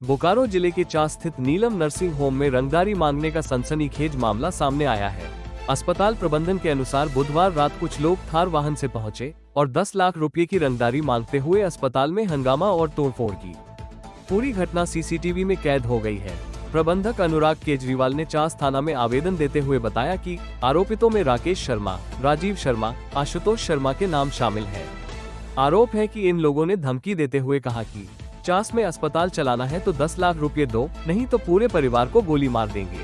बोकारो जिले के चास स्थित नीलम नर्सिंग होम में रंगदारी मांगने का सनसनीखेज मामला सामने आया है। अस्पताल प्रबंधन के अनुसार बुधवार रात कुछ लोग थार वाहन से पहुंचे और 10 लाख रुपए की रंगदारी मांगते हुए अस्पताल में हंगामा और तोड़फोड़ की। पूरी घटना सीसीटीवी में कैद हो गई है। प्रबंधक अनुराग केजरीवाल ने चास थाना में आवेदन देते हुए बताया कि आरोपितों में राकेश शर्मा, राजीव शर्मा, आशुतोष शर्मा के नाम शामिल है। आरोप है कि इन लोगों ने धमकी देते हुए कहा कि चास में अस्पताल चलाना है तो 10 लाख रुपए दो, नहीं तो पूरे परिवार को गोली मार देंगे।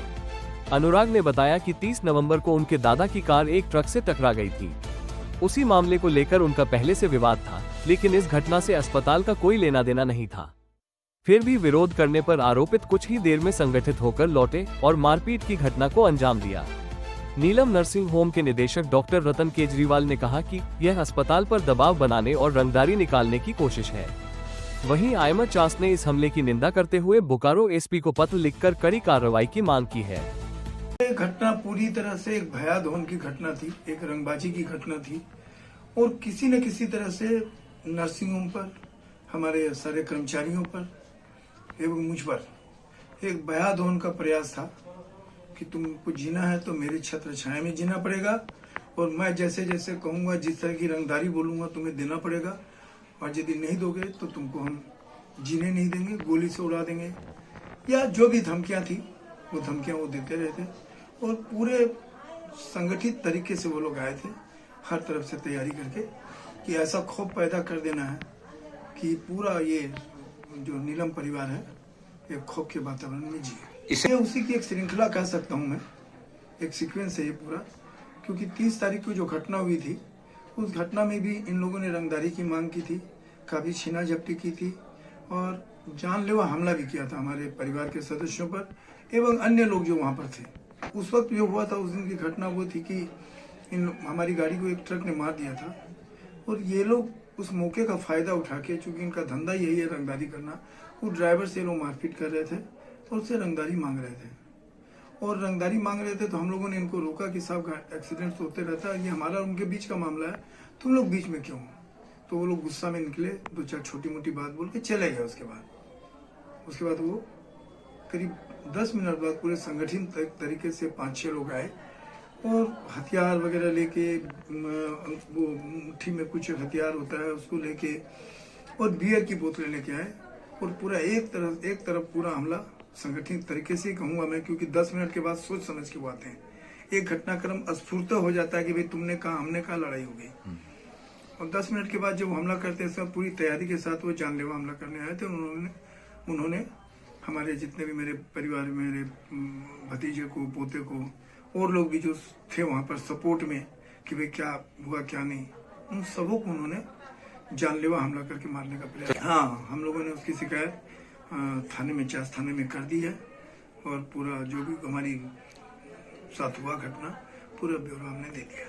अनुराग ने बताया कि 30 नवंबर को उनके दादा की कार एक ट्रक से टकरा गई थी। उसी मामले को लेकर उनका पहले से विवाद था, लेकिन इस घटना से अस्पताल का कोई लेना देना नहीं था। फिर भी विरोध करने पर आरोपित कुछ ही देर में संगठित होकर लौटे और मारपीट की घटना को अंजाम दिया। नीलम नर्सिंग होम के निदेशक डॉक्टर रतन केजरीवाल ने कहा कि यह अस्पताल पर दबाव बनाने और रंगदारी निकालने की कोशिश है। वहीं आयमा चास ने इस हमले की निंदा करते हुए बोकारो एसपी को पत्र लिखकर कड़ी कार्रवाई की मांग की है। ये घटना पूरी तरह से एक भयादोहन की घटना थी, एक रंगबाजी की घटना थी और किसी न किसी तरह से नर्सिंग होम पर, हमारे सारे कर्मचारियों पर एवं मुझ पर एक भयादोहन का प्रयास था कि तुमको जीना है तो मेरी छत्र छाया में जीना पड़ेगा और मैं जैसे जैसे कहूँगा, जिस तरह की रंगदारी बोलूँगा तुम्हें देना पड़ेगा और यदि नहीं दोगे तो तुमको हम जीने नहीं देंगे, गोली से उड़ा देंगे, या जो भी धमकियाँ थी वो धमकियाँ वो देते रहते और पूरे संगठित तरीके से वो लोग आए थे, हर तरफ से तैयारी करके कि ऐसा खौफ पैदा कर देना है कि पूरा ये जो नीलम परिवार है ये खौफ के वातावरण में जिए। इसे उसी की एक श्रृंखला कह सकता हूँ मैं, एक सीक्वेंस है ये पूरा, क्योंकि 30 तारीख को जो घटना हुई थी उस घटना में भी इन लोगों ने रंगदारी की मांग की थी, काफी छीना झपटी की थी और जानलेवा हमला भी किया था हमारे परिवार के सदस्यों पर एवं अन्य लोग जो वहाँ पर थे। उस वक्त जो हुआ था, उस दिन की घटना वो थी कि हमारी गाड़ी को एक ट्रक ने मार दिया था और ये लोग उस मौके का फायदा उठा के, चूंकि इनका धंधा यही है रंगदारी करना, वो ड्राइवर से लोग मारपीट कर रहे थे और उससे रंगदारी मांग रहे थे और रंगदारी मांग रहे थे तो हम लोगों ने इनको रोका कि साहब एक्सीडेंट तो होते रहता है, ये हमारा उनके बीच का मामला है, तुम लोग बीच में क्यों? तो वो लोग गुस्सा में निकले, 2-4 छोटी मोटी बात बोल के चले गए। उसके बाद वो करीब 10 मिनट बाद पूरे संगठित तरीके से 5-6 लोग आए और हथियार वगैरह लेके, वो मुट्ठी में कुछ हथियार होता है उसको लेके और बियर की बोतलें लेके आए और पूरा एक तरफ पूरा हमला संगठित तरीके से कहूँगा मैं, क्योंकि 10 मिनट के बाद सोच समझ के वो आते हैं। एक घटनाक्रम अस्फूर्त हो जाता है कि भाई तुमने कहा, हमने कहा, लड़ाई हो गई और 10 मिनट के बाद जब हमला करते हैं सब पूरी तैयारी के साथ वो जानलेवा हमला करने आए थे। उन्होंने हमारे जितने भी मेरे परिवार, मेरे भतीजे को, पोते को और लोग भी जो थे वहाँ पर सपोर्ट में कि भाई क्या हुआ क्या नहीं, उन सबों को उन्होंने जानलेवा हमला करके मारने का प्रयास। हाँ, हम लोगों ने उसकी शिकायत थाने में, चास थाने में कर दी है और पूरा जो भी हमारी साथ हुआ घटना पूरा ब्यौरा हमने दे दिया।